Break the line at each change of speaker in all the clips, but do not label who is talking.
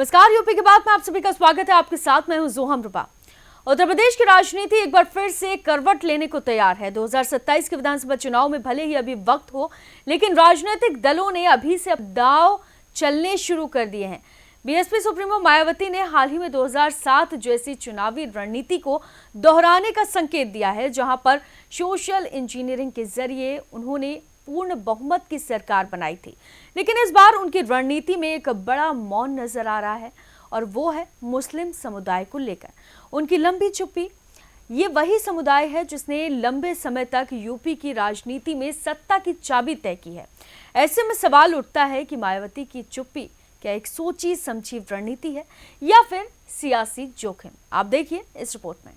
नमस्कार, यूपी के बाद में आप सभी का स्वागत है। आपके साथ मैं हूं जोहम रुपा। उत्तर प्रदेश की राजनीति एक बार फिर से करवट लेने को तैयार है। 2027 के विधानसभा चुनाव में भले ही अभी वक्त हो, लेकिन राजनीतिक दलों ने अभी से दांव चलने शुरू कर दिए हैं। बीएसपी सुप्रीमो मायावती ने हाल ही में 2007 जैसी चुनावी रणनीति को दोहराने का संकेत दिया है, जहां पर सोशल इंजीनियरिंग के जरिए उन्होंने पूर्ण बहुमत की सरकार बनाई थी। लेकिन इस बार उनकी रणनीति में एक बड़ा मौन नजर आ रहा है, और वो है मुस्लिम समुदाय को लेकर उनकी लंबी चुप्पी। ये वही समुदाय है जिसने लंबे समय तक यूपी की राजनीति में सत्ता की चाबी तय की है। ऐसे में सवाल उठता है कि मायावती की चुप्पी क्या एक सोची समझी रणनीति है या फिर सियासी जोखिम। आप देखिए इस रिपोर्ट में।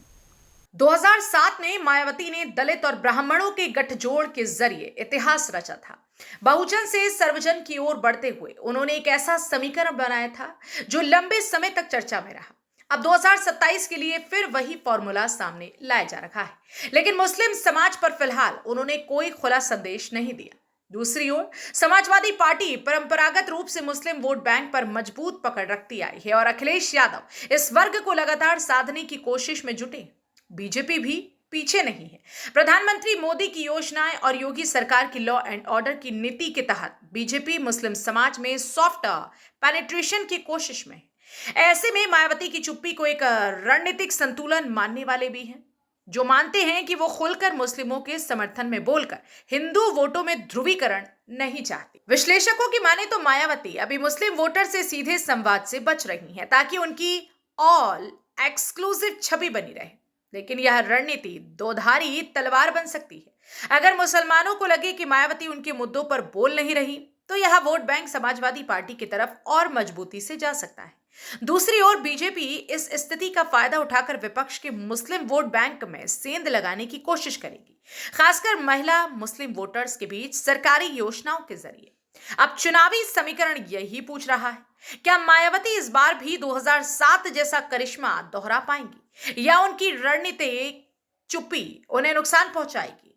2007 में मायावती ने दलित और ब्राह्मणों के गठजोड़ के जरिए इतिहास रचा था। बहुजन से सर्वजन की ओर बढ़ते हुए उन्होंने एक ऐसा समीकरण बनाया था जो लंबे समय तक चर्चा में रहा। अब 2027 के लिए फिर वही फॉर्मूला सामने लाया जा रखा है, लेकिन मुस्लिम समाज पर फिलहाल उन्होंने कोई खुला संदेश नहीं दिया। दूसरी ओर समाजवादी पार्टी परंपरागत रूप से मुस्लिम वोट बैंक पर मजबूत पकड़ रखती आई है और अखिलेश यादव इस वर्ग को लगातार साधने की कोशिश में जुटे। बीजेपी भी पीछे नहीं है। प्रधानमंत्री मोदी की योजनाएं और योगी सरकार की लॉ एंड ऑर्डर की नीति के तहत बीजेपी मुस्लिम समाज में सॉफ्ट पेनिट्रेशन की कोशिश में है। ऐसे में मायावती की चुप्पी को एक रणनीतिक संतुलन मानने वाले भी हैं, जो मानते हैं कि वो खुलकर मुस्लिमों के समर्थन में बोलकर हिंदू वोटों में ध्रुवीकरण नहीं चाहती। विश्लेषकों की माने तो मायावती अभी मुस्लिम वोटर से सीधे संवाद से बच रही हैं, ताकि उनकी ऑल एक्सक्लूसिव छवि बनी रहे। लेकिन यह रणनीति दोधारी तलवार बन सकती है। अगर मुसलमानों को लगे कि मायावती उनके मुद्दों पर बोल नहीं रही, तो यह वोट बैंक समाजवादी पार्टी की तरफ और मजबूती से जा सकता है। दूसरी ओर बीजेपी इस स्थिति का फायदा उठाकर विपक्ष के मुस्लिम वोट बैंक में सेंध लगाने की कोशिश करेगी, खासकर महिला मुस्लिम वोटर्स के बीच सरकारी योजनाओं के जरिए। अब चुनावी समीकरण यही पूछ रहा है, क्या मायावती इस बार भी 2007 जैसा करिश्मा दोहरा पाएंगी या उनकी रणनीतिक चुप्पी उन्हें नुकसान पहुंचाएगी?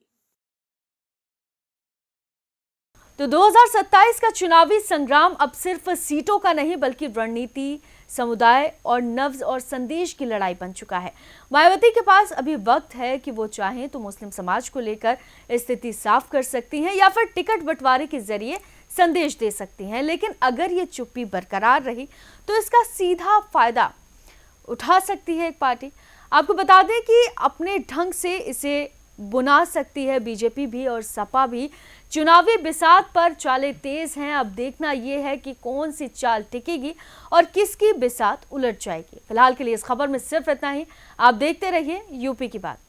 तो 2027 का चुनावी संग्राम अब सिर्फ सीटों का नहीं, बल्कि रणनीति, समुदाय और नब्ज और संदेश की लड़ाई बन चुका है। मायावती के पास अभी वक्त है कि वो चाहें तो मुस्लिम समाज को लेकर स्थिति साफ कर सकती हैं या फिर टिकट बंटवारे के जरिए संदेश दे सकती हैं। लेकिन अगर ये चुप्पी बरकरार रही तो इसका सीधा फायदा उठा सकती है एक पार्टी। आपको बता दें कि अपने ढंग से इसे बुना सकती है बीजेपी भी और सपा भी। चुनावी बिसात पर चालें तेज हैं। अब देखना यह है कि कौन सी चाल टिकेगी और किसकी बिसात उलट जाएगी। फिलहाल के लिए इस खबर में सिर्फ इतना ही। आप देखते रहिए यूपी की बात।